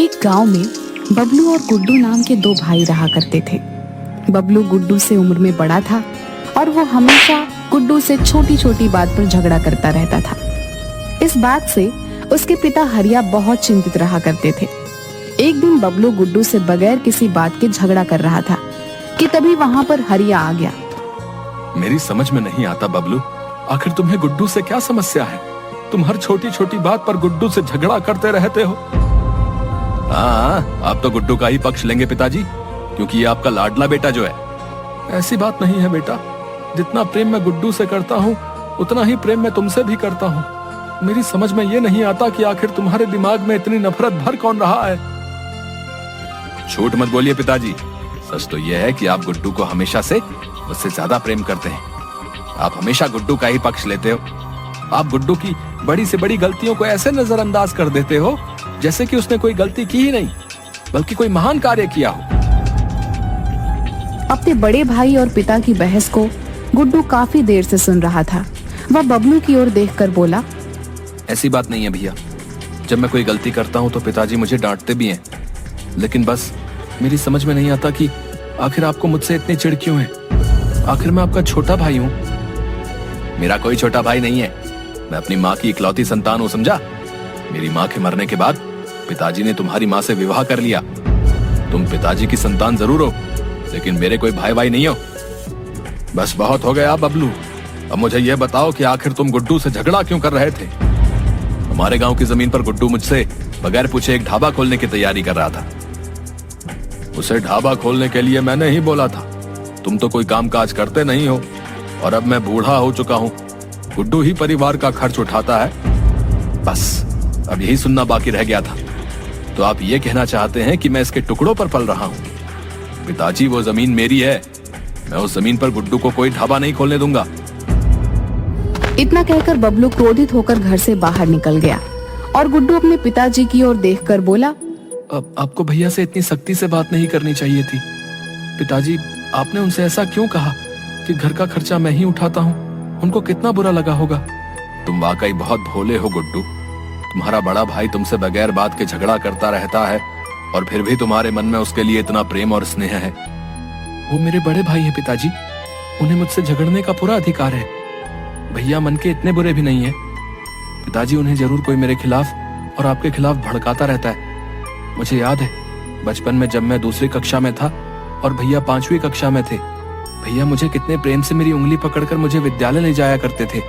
एक गांव में बबलू और गुड्डू नाम के दो भाई रहा करते थे। बबलू गुड्डू से उम्र में बड़ा था और वो हमेशा गुड्डू से छोटी छोटी बात पर झगड़ा करता रहता था। इस बात से उसके पिता हरिया बहुत चिंतित रहा करते थे। एक दिन बबलू गुड्डू से बगैर किसी बात के झगड़ा कर रहा था कि तभी वहां पर हरिया आ गया। मेरी समझ में नहीं आता बबलू, आखिर तुम्हें गुड्डू से क्या समस्या है? तुम हर छोटी छोटी बात पर गुड्डू से झगड़ा करते रहते हो। हाँ, आप तो गुड्डू का ही पक्ष लेंगे पिताजी, क्योंकि ये आपका लाडला बेटा जो है। ऐसी बात नहीं है बेटा, जितना प्रेम मैं गुड्डू से करता हूँ उतना ही प्रेम मैं तुमसे भी करता हूँ। मेरी समझ में ये नहीं आता कि आखिर तुम्हारे दिमाग में इतनी नफरत भर कौन रहा है। झूठ मत बोलिए पिताजी, सच तो यह है कि आप गुड्डू को हमेशा से मुझसे ज्यादा प्रेम करते हैं। आप हमेशा गुड्डू का ही पक्ष लेते हो। आप गुड्डू की बड़ी से बड़ी गलतियों को ऐसे नजरअंदाज कर देते हो जैसे कि उसने कोई गलती की ही नहीं, बल्कि कोई महान कार्य किया हो। अपने बड़े भाई और पिता की बहस को गुड्डू काफी देर से सुन रहा था। वह बबलू की ओर देखकर बोला, ऐसी बात नहीं है भैया, जब मैं कोई गलती करता हूँ तो पिताजी मुझे डांटते भी हैं, लेकिन बस मेरी समझ में नहीं आता कि आखिर आपको मुझसे इतनी चिढ़ क्यों है। आखिर मैं आपका छोटा भाई हूँ। मेरा कोई छोटा भाई नहीं है, मैं अपनी माँ की इकलौती संतान हूँ, समझा? मेरी माँ के मरने के बाद पिताजी ने तुम्हारी माँ से विवाह कर लिया। तुम पिताजी की संतान जरूर हो, लेकिन मेरे कोई भाई नहीं हो। बस बहुत हो गया बबलू, अब मुझे यह बताओ कि आखिर तुम गुड्डू से झगड़ा क्यों कर रहे थे? हमारे गांव की जमीन पर गुड्डू मुझसे बगैर पूछे एक ढाबा खोलने की तैयारी कर रहा था। उसे ढाबा खोलने के लिए मैंने ही बोला था। तुम तो कोई काम काज करते नहीं हो, और अब मैं बूढ़ा हो चुका हूँ। गुड्डू ही परिवार का खर्च उठाता है। बस अब यही सुनना बाकी रह गया था। तो आप ये कहना चाहते हैं कि मैं इसके टुकड़ों पर पल रहा हूँ? पिताजी, वो जमीन मेरी है। मैं उस जमीन पर गुड्डू को कोई ढाबा नहीं खोलने दूंगा। इतना कहकर बबलू क्रोधित होकर घर से बाहर निकल गया और गुड्डू अपने पिताजी की ओर देखकर बोला, अब आपको भैया से इतनी सख्ती से बात नहीं करनी चाहिए थी। पिताजी, आपने उनसे ऐसा क्यों कहा कि घर का खर्चा मैं ही उठाता हूँ? उनको कितना बुरा लगा होगा। तुम वाकई बहुत भोले हो गुड्डू। तुम्हारा बड़ा भाई तुमसे बगैर बात के झगड़ा करता रहता है, और फिर भी तुम्हारे मन में उसके लिए इतना प्रेम और स्नेह है। वो मेरे बड़े भाई है पिताजी, उन्हें मुझसे झगड़ने का पूरा अधिकार है। भैया मन के इतने बुरे भी नहीं है पिताजी, उन्हें जरूर कोई मेरे खिलाफ और आपके खिलाफ भड़काता रहता है। मुझे याद है बचपन में जब मैं दूसरी कक्षा में था और भैया 5वीं कक्षा में थे, भैया मुझे कितने प्रेम से मेरी उंगली पकड़कर मुझे विद्यालय ले जाया करते थे।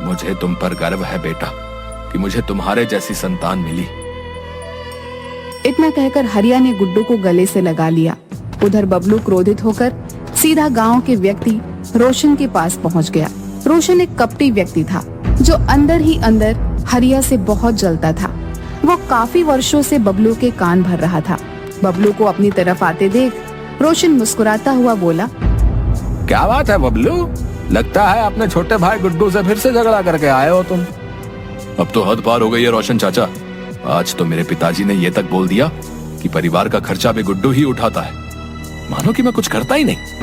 मुझे तुम पर गर्व है बेटा कि मुझे तुम्हारे जैसी संतान मिली। इतना कहकर हरिया ने गुड्डू को गले से लगा लिया। उधर बबलू क्रोधित होकर सीधा गांव के व्यक्ति रोशन के पास पहुंच गया। रोशन एक कपटी व्यक्ति था जो अंदर ही अंदर हरिया से बहुत जलता था। वो काफी वर्षों से बबलू के कान भर रहा था। बबलू को अपनी तरफ आते देख रोशन मुस्कुराता हुआ बोला, क्या बात है बबलू, लगता है अपने छोटे भाई गुड्डू से फिर से झगड़ा करके आए हो तुम। अब तो हद पार हो गई है रोशन चाचा। आज तो मेरे पिताजी ने ये तक बोल दिया कि परिवार का खर्चा भी गुड्डू ही उठाता है, मानो कि मैं कुछ करता ही नहीं।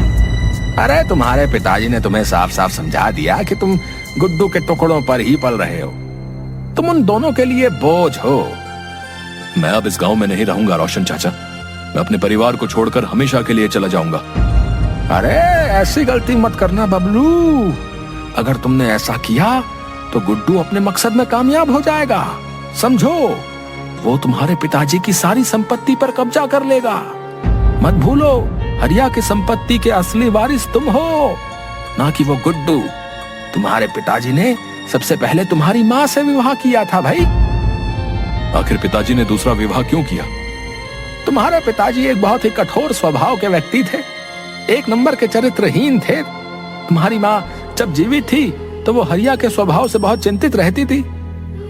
अरे तुम्हारे पिताजी ने तुम्हें साफ साफ समझा दिया कि तुम गुड्डू के टुकड़ों पर ही पल रहे हो। तुम उन दोनों के लिए बोझ हो। मैं अब इस गांव में नहीं रहूंगा रोशन चाचा, मैं अपने परिवार को छोड़कर हमेशा के लिए चला जाऊंगा। अरे ऐसी गलती मत करना बबलू, अगर तुमने ऐसा किया तो गुड्डू अपने मकसद में कामयाब हो जाएगा। समझो, वो तुम्हारे पिताजी की सारी संपत्ति पर कब्जा कर लेगा। मत भूलो, हरिया की संपत्ति के असली वारिस तुम हो, ना कि वो गुड्डू। तुम्हारे पिताजी ने सबसे पहले तुम्हारी माँ से विवाह किया था भाई। आखिर पिताजी ने दूसरा विवाह क्यों किया? तुम्हारे पिताजी एक बहुत ही कठोर स्वभाव के व्यक्ति थे, एक नंबर के चरित्रहीन थे। तुम्हारी माँ जब जीवित थी तो वो हरिया के स्वभाव से बहुत चिंतित रहती थी,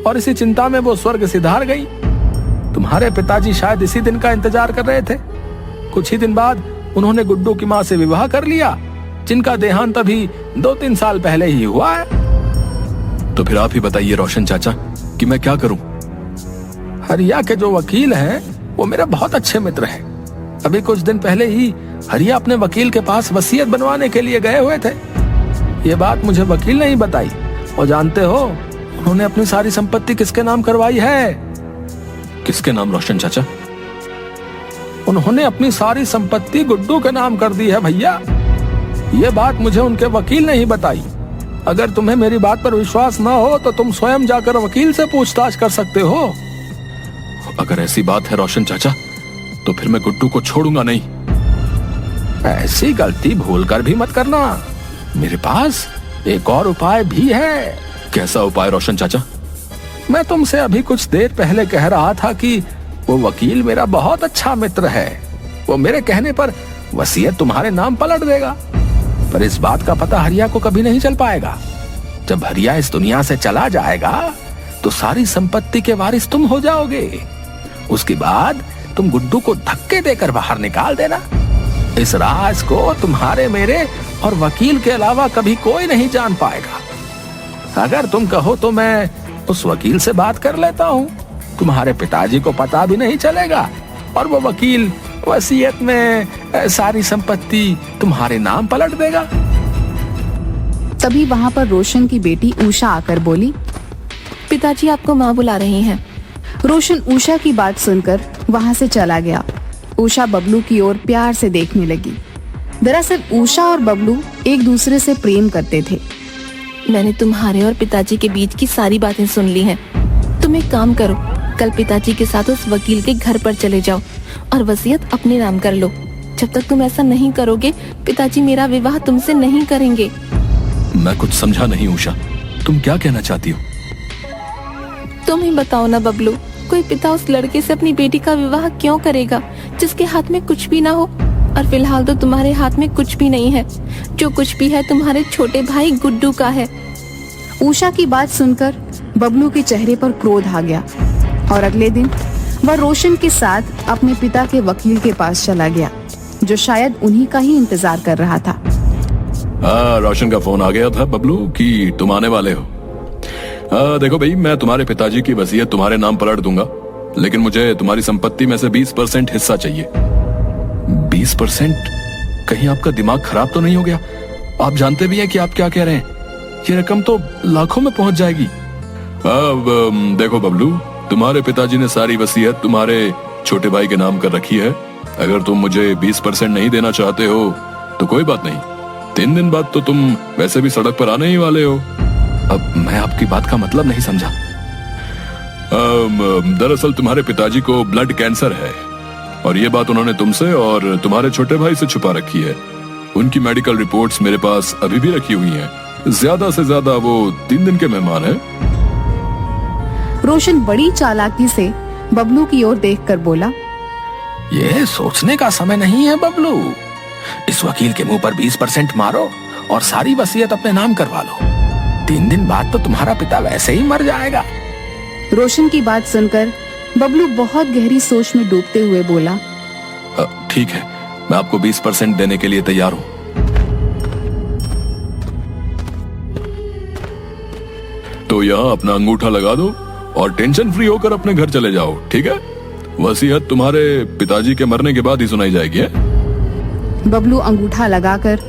और इसी चिंता में वो स्वर्ग सिधार गई। तुम्हारे पिताजी शायद इसी दिन का इंतजार कर रहे थे। कुछ ही दिन बाद उन्होंने गुड्डू की माँ से विवाह कर लिया, जिनका देहांत अभी 2-3 साल पहले ही हुआ है। तो फिर आप ही बताइए रोशन चाचा कि मैं क्या करूं? हरिया के जो वकील हैं वो मेरे बहुत अच्छे मित्र हैं। अभी कुछ दिन पहले ही हरिया अपने वकील के पास वसीयत बनवाने के लिए गए हुए थे। ये बात मुझे वकील ने ही बताई, और जानते हो उन्होंने अपनी सारी संपत्ति किसके नाम करवाई है? किसके नाम रोशन चाचा? उन्होंने अपनी सारी संपत्ति गुड्डू के नाम कर दी है भैया। ये बात मुझे उनके वकील ने ही बताई। अगर तुम्हें मेरी बात पर विश्वास ना हो तो तुम स्वयं जाकर वकील से पूछताछ कर सकते हो। अगर ऐसी बात है रोशन चाचा, तो फिर मैं गुड्डू को छोड़ूंगा नहीं। ऐसी गलती भूलकर भी मत करना। मेरे पास एक और उपाय भी है। कैसा उपाय रोशन चाचा? मैं तुमसे अभी कुछ देर पहले कह रहा था कि वो वकील मेरा बहुत अच्छा मित्र है। वो मेरे कहने पर वसीयत तुम्हारे नाम पलट देगा। पर इस बात का पता हरिया को कभी नहीं चल पाएगा। जब हरिया इस दुनिया से चला जाएगा तो सारी संपत्ति के वारिस तुम हो जाओगे। उसके बाद तुम गुड्डू को धक्के देकर बाहर निकाल देना। इस राज को तुम्हारे, मेरे और वकील के अलावा कभी कोई नहीं जान पाएगा। अगर तुम कहो तो मैं उस वकील से बात कर लेता हूँ। तुम्हारे पिताजी को पता भी नहीं चलेगा और वो वकील वसीयत में सारी संपत्ति तुम्हारे नाम पलट देगा। तभी वहाँ पर रोशन की बेटी उषा आकर बोली, पिताजी आपको माँ बुला रही हैं। रोशन उषा की बात सुनकर वहाँ से चला गया। उषा बबलू की ओर प्यार से देखने लगी। दरअसल उषा और बबलू एक दूसरे से प्रेम करते थे। मैंने तुम्हारे और पिताजी के बीच की सारी बातें सुन ली हैं। तुम एक काम करो, कल पिताजी के साथ उस वकील के घर पर चले जाओ और वसीयत अपने नाम कर लो। जब तक तुम ऐसा नहीं करोगे, पिताजी मेरा विवाह तुमसे नहीं करेंगे। मैं कुछ समझा नहीं उषा, तुम क्या कहना चाहती हो? तुम ही बताओ ना बबलू, कोई पिता उस लड़के से अपनी बेटी का विवाह क्यों करेगा जिसके हाथ में कुछ भी ना हो? और फिलहाल तो तुम्हारे हाथ में कुछ भी नहीं है। जो कुछ भी है तुम्हारे छोटे भाई गुड्डू का है। उषा की बात सुनकर बबलू के चेहरे पर क्रोध आ गया और अगले दिन वह रोशन के साथ अपने पिता के वकील के पास चला गया, जो शायद उन्हीं का ही इंतजार कर रहा था। रोशन का फोन आ गया था बबलू कि तुम आने वाले हो। देखो भाई, मैं तुम्हारे पिताजी की वसीयत तुम्हारे नाम पलट दूंगा, लेकिन मुझे तुम्हारी संपत्ति में से 20% हिस्सा चाहिए। 20%? कहीं आपका दिमाग खराब तो नहीं हो गया? आप जानते भी हैं कि आप क्या कह रहे हैं। ये रकम तो लाखों में पहुंच जाएगी। अब देखो बबलू, तुम्हारे पिताजी ने सारी वसीयत तुम्हारे छोटे भाई के नाम कर रखी है। अगर तुम मुझे 20% नहीं देना चाहते हो तो कोई बात नहीं। 3 दिन बाद तो तुम वैसे भी सड़क पर आने ही वाले हो। अब मैं आपकी बात का मतलब नहीं समझा। दरअसल तुम्हारे पिताजी को ब्लड कैंसर है और ये बात उन्होंने तुमसे और तुम्हारे छोटे भाई से छुपा रखी है। उनकी मेडिकल रिपोर्ट्स मेरे पास अभी भी रखी हुई हैं। ज्यादा से ज्यादा वो 3 दिन के मेहमान हैं। रोशन बड़ी चालाकी से बबलू की ओर देखकर बोला, ये सोचने का समय नहीं है बबलू। इस वकील के मुंह पर 20% मारो और सारी वसीयत अपने नाम करवा लो। 3 दिन बाद तो तुम्हारा पिता वैसे ही मर जाएगा। रोशन की बात सुनकर बबलू बहुत गहरी सोच में डूबते हुए बोला, ठीक है, मैं आपको 20% देने के लिए तैयार हूँ। तो यहाँ अपना अंगूठा लगा दो और टेंशन फ्री होकर अपने घर चले जाओ, ठीक है? वसीयत तुम्हारे पिताजी के मरने के बाद ही सुनाई जाएगी। बबलू अंगूठा लगाकर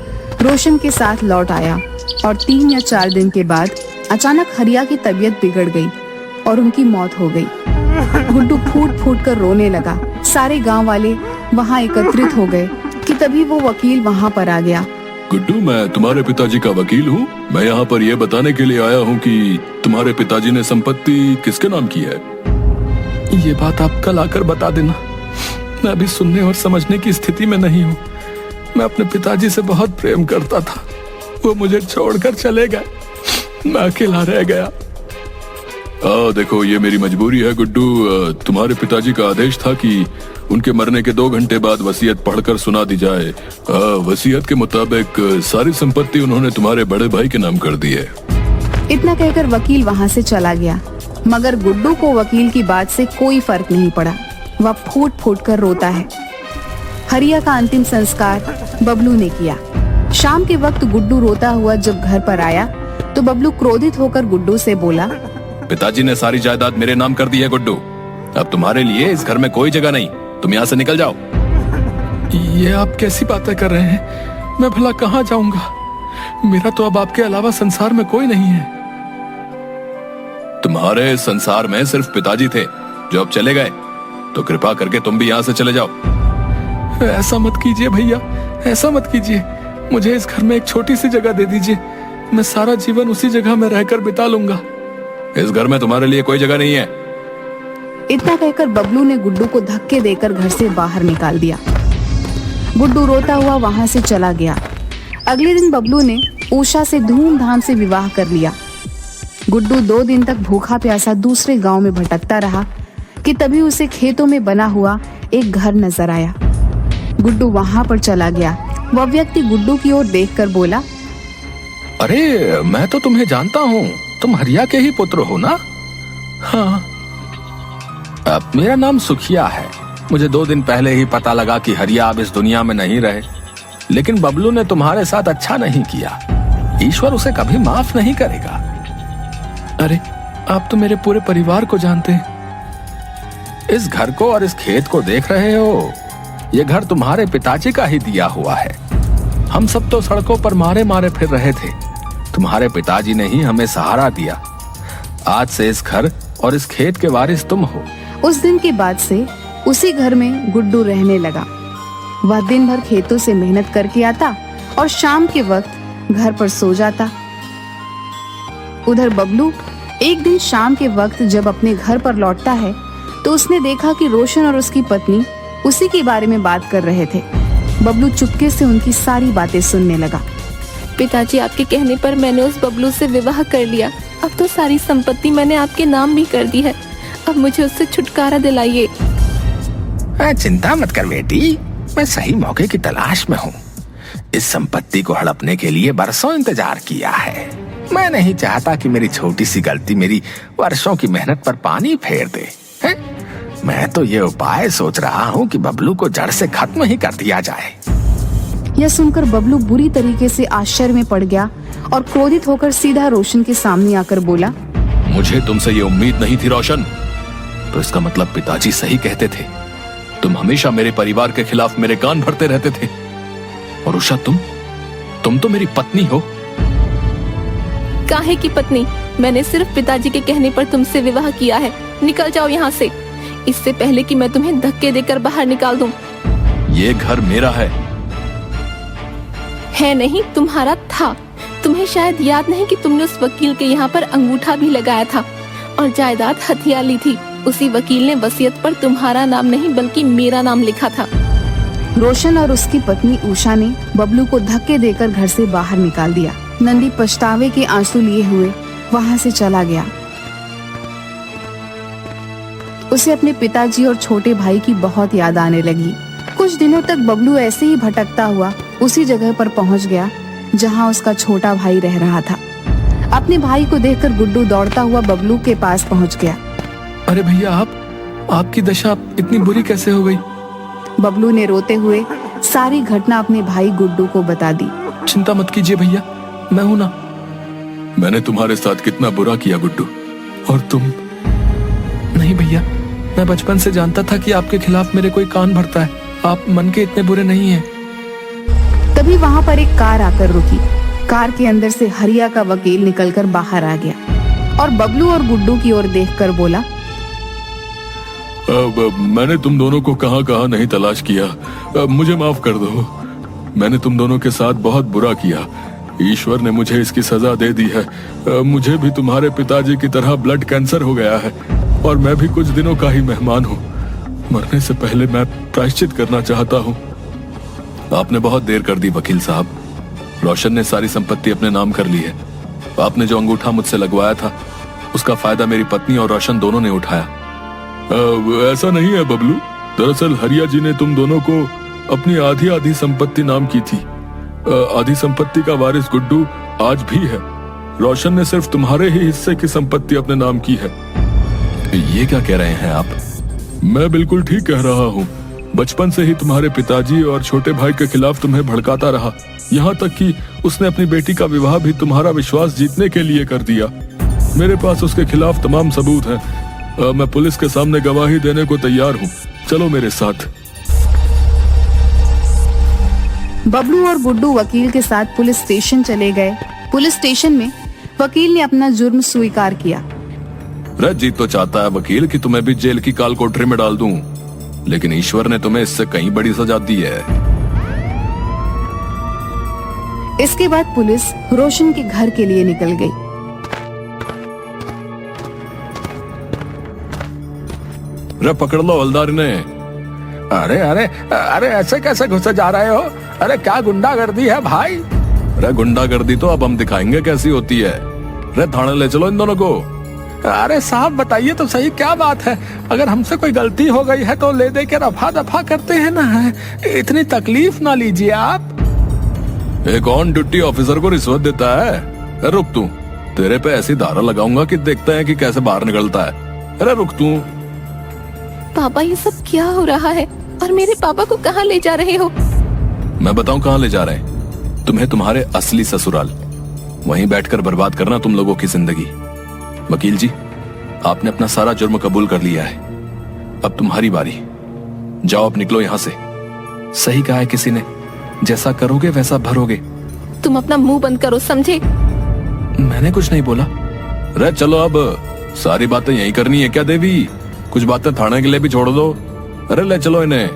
रोशन के साथ लौट आया और 3 या 4 दिन के बाद अचानक हरिया की तबीयत बिगड़ गई और उनकी मौत हो गई। गुड्डू फूट फूट कर रोने लगा। सारे गांव वाले वहां एकत्रित हो गए कि तभी वो वकील वहां पर आ गया। गुड्डू, मैं तुम्हारे पिताजी का वकील हूँ। मैं यहाँ पर यह बताने के लिए आया हूँ कि तुम्हारे पिताजी ने संपत्ति किसके नाम की है। ये बात आप कल आकर बता देना। मैं अभी सुनने और समझने की स्थिति में नहीं हूँ। मैं अपने पिताजी से बहुत प्रेम करता था, वो मुझे छोड़कर चले गए। मैं अकेला रह गया। देखो, ये मेरी मजबूरी है गुड्डू। तुम्हारे पिताजी का आदेश था कि उनके मरने के 2 घंटे बाद वसीयत पढ़कर सुना दी जाए। वसीयत के मुताबिक सारी संपत्ति उन्होंने तुम्हारे बड़े भाई के नाम कर दी है। इतना कहकर वकील वहां से चला गया, मगर गुड्डू को वकील की बात से कोई फर्क नहीं पड़ा। वह फूट फूट कर रोता है। हरिया का अंतिम संस्कार बबलू ने किया। शाम के वक्त गुड्डू रोता हुआ जब घर पर आया तो बबलू क्रोधित होकर गुड्डू से बोला, पिताजी ने सारी जायदाद मेरे नाम कर दी है गुड्डू। अब तुम्हारे लिए इस घर में कोई जगह नहीं। तुम यहाँ से निकल जाओ। ये आप कैसी बातें कर रहे हैं? मैं भला कहाँ जाऊंगा? मेरा तो अब आपके अलावा संसार में कोई नहीं है। तुम्हारे संसार में सिर्फ पिताजी थे जो अब चले गए, तो कृपा करके तुम भी यहाँ से चले जाओ। ऐसा मत कीजिए भैया, ऐसा मत कीजिए। मुझे इस घर में एक छोटी सी जगह दे दीजिए, मैं सारा जीवन उसी जगह में रहकर बिता लूंगा। इस घर में तुम्हारे लिए कोई जगह नहीं है। इतना कहकर बबलू ने गुड्डू को धक्के देकर घर से बाहर निकाल दिया। गुड्डू रोता हुआ वहां से चला गया। अगले दिन बबलू ने उषा से धूमधाम से विवाह कर लिया। गुड्डू 2 दिन तक भूखा प्यासा दूसरे गांव में भटकता रहा कि तभी उसे खेतों में बना हुआ एक घर नजर आया। गुड्डू वहां पर चला गया। वह व्यक्ति गुड्डू की ओर देखकर बोला, अरे मैं तो तुम्हें जानता हूँ, तुम हरिया के ही पुत्र हो ना? हाँ। अब मेरा नाम सुखिया है। मुझे 2 दिन पहले ही पता लगा कि हरिया अब इस दुनिया में नहीं रहे, लेकिन बबलू ने तुम्हारे साथ अच्छा नहीं किया। ईश्वर उसे कभी माफ नहीं करेगा। अरे आप तो मेरे पूरे परिवार को जानते हैं। इस घर को और इस खेत को देख रहे हो, ये घर तुम्हारे पिताजी का ही दिया हुआ है। हम सब तो सड़कों पर मारे मारे फिर रहे थे, तुम्हारे पिताजी ने ही हमें सहारा दिया। आज से इस घर और इस खेत के वारिस तुम हो। उस दिन के बाद से उसी घर में गुड्डू रहने लगा। वह दिन भर खेतों से मेहनत करके आता और शाम के वक्त घर पर सो जाता। उधर बबलू एक दिन शाम के वक्त जब अपने घर पर लौटता है तो उसने देखा कि रोशन और उसकी पत्नी उसी के बारे में बात कर रहे थे। बबलू चुपके से उनकी सारी बातें सुनने लगा। पिताजी, आपके कहने पर मैंने उस बबलू से विवाह कर लिया। अब तो सारी संपत्ति मैंने आपके नाम भी कर दी है। अब मुझे उससे छुटकारा दिलाइए। चिंता मत कर बेटी, मैं सही मौके की तलाश में हूँ। इस संपत्ति को हड़पने के लिए बरसों इंतजार किया है। मैं नहीं चाहता कि मेरी छोटी सी गलती मेरी वर्षों की मेहनत पर पानी फेर दे। मैं तो ये उपाय सोच रहा हूँ कि बबलू को जड़ से खत्म ही कर दिया जाए। यह सुनकर बबलू बुरी तरीके से आश्चर्य में पड़ गया और क्रोधित होकर सीधा रोशन के सामने आकर बोला, मुझे तुमसे ये उम्मीद नहीं थी रोशन। तो इसका मतलब पिताजी सही कहते थे। तुम हमेशा मेरे परिवार के खिलाफ मेरे कान भरते रहते थे। और उषा, तुम तो मेरी पत्नी हो। काहे की पत्नी? मैंने सिर्फ पिताजी के कहने पर तुमसे विवाह किया है। निकल जाओ यहाँ से, इससे पहले कि मैं तुम्हें धक्के देकर बाहर निकाल दूं। ये घर मेरा है नहीं, तुम्हारा था। तुम्हें शायद याद नहीं कि तुमने उस वकील के यहाँ पर अंगूठा भी लगाया था और जायदाद हथिया ली थी। उसी वकील ने वसीयत पर तुम्हारा नाम नहीं बल्कि मेरा नाम लिखा था। रोशन और उसकी पत्नी उषा ने बबलू को धक्के देकर घर से बाहर निकाल दिया। नंदी पछतावे के आंसू लिए हुए वहां से चला गया। उसे अपने पिताजी और छोटे भाई की बहुत याद आने लगी। कुछ दिनों तक बबलू ऐसे ही भटकता हुआ उसी जगह पर पहुंच गया जहां उसका छोटा भाई रह रहा था। अपने भाई को देखकर गुड्डू दौड़ता हुआ बबलू के पास पहुंच गया। अरे भैया, आपकी दशा इतनी बुरी कैसे हो गई? बबलू ने रोते हुए सारी घटना अपने भाई गुड्डू को बता दी। चिंता मत कीजिए भैया, मैं हूं ना। मैंने तुम्हारे साथ कितना बुरा किया गुड्डू, और तुम? नहीं भैया, मैं बचपन से जानता था कि आपके खिलाफ मेरे कोई कान भरता है। आप मन के इतने बुरे नहीं हैं। तभी वहां पर एक कार आकर रुकी। कार के अंदर से हरिया का वकील निकलकर बाहर आ गया और बबलू और गुड्डू की ओर देखकर बोला, मैंने तुम दोनों को कहां नहीं तलाश किया। मुझे माफ कर दो। मैंने तुम दोनों के साथ बहुत बुरा किया। ईश्वर ने मुझे इसकी सजा दे दी है। मुझे भी तुम्हारे पिताजी की तरह ब्लड कैंसर हो गया है और मैं भी कुछ दिनों का ही मेहमान हूँ। मरने से पहले मैं प्रायश्चित करना चाहता हूँ। आपने बहुत देर कर दी वकील साहब। रोशन ने सारी संपत्ति अपने नाम कर ली है। आपने जो अंगूठा मुझसे लगवाया था उसका फायदा मेरी पत्नी और रोशन दोनों ने उठाया। ऐसा नहीं है बबलू। दरअसल हरिया जी ने तुम दोनों को अपनी आधी आधी संपत्ति नाम की थी। आधी संपत्ति का वारिस गुड्डू आज भी है। रोशन ने सिर्फ तुम्हारे ही हिस्से की संपत्ति अपने नाम की है। ये क्या कह रहे हैं आप? मैं बिल्कुल ठीक कह रहा हूँ। बचपन से ही तुम्हारे पिताजी और छोटे भाई के खिलाफ तुम्हें भड़काता रहा, यहाँ तक कि उसने अपनी बेटी का विवाह भी तुम्हारा विश्वास जीतने के लिए कर दिया। मेरे पास उसके खिलाफ तमाम सबूत हैं। मैं पुलिस के सामने गवाही देने को तैयार हूँ। चलो मेरे साथ। बबलू और गुड्डू वकील के साथ पुलिस स्टेशन चले गए। पुलिस स्टेशन में वकील ने अपना जुर्म स्वीकार किया। जी तो चाहता है वकील कि तुम्हें भी जेल की काल कोठरी में डाल दूं। लेकिन ईश्वर ने तुम्हें इससे कहीं बड़ी सजा दी है। इसके बाद पुलिस रोशन के घर के लिए निकल गई। रे पकड़ लो हवलदार ने। अरे अरे अरे ऐसे कैसे घुसे जा रहे हो? अरे क्या गुंडागर्दी है भाई? अरे गुंडागर्दी तो अब हम दिखाएंगे कैसी होती है। अरे थाने ले चलो इन दोनों को। अरे साहब बताइए तो सही क्या बात है? अगर हमसे कोई गलती हो गई है तो ले दे के रफा दफा करते हैं ना, इतनी तकलीफ ना लीजिए आप। एक ऑन ड्यूटी ऑफिसर को रिश्वत देता है? अरे रुक तू, तेरे पे ऐसी धारा लगाऊंगा कि देखते हैं कि कैसे बाहर निकलता है। अरे रुक तू। पापा ये सब क्या हो रहा है और मेरे पापा को कहाँ ले जा रहे हो? मैं बताऊं कहाँ ले जा रहे हैं? तुम्हें तुम्हारे असली ससुराल। वहीं बैठकर बर्बाद करना तुम लोगों की जिंदगी। वकील जी, आपने अपना सारा जुर्म कबूल कर लिया है, अब तुम्हारी बारी। जाओ अब निकलो यहाँ से। सही कहा है किसी ने, जैसा करोगे वैसा भरोगे। तुम अपना मुंह बंद करो, समझे? मैंने कुछ नहीं बोला। अरे चलो अब, सारी बातें यही करनी है क्या देवी? कुछ बातें थाने के लिए भी छोड़ दो। अरे ले चलो इन्हें।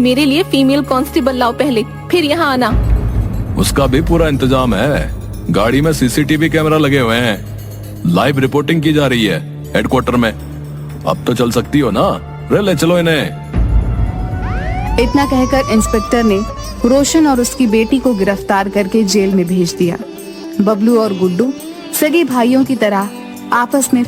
मेरे लिए फीमेल कांस्टेबल लाओ पहले, फिर यहाँ आना। उसका भी पूरा इंतजाम है। गाड़ी में सीसीटीवी कैमरा लगे हुए हैं, लाइव रिपोर्टिंग की जा रही है हेडक्वार्टर में। अब तो चल सकती हो ना? अरे ले चलो इन्हें। इतना कहकर इंस्पेक्टर ने रोशन और उसकी बेटी को गिरफ्तार करके जेल में भेज दिया। बबलू और गुड्डू सगे भाइयों की तरह आपस में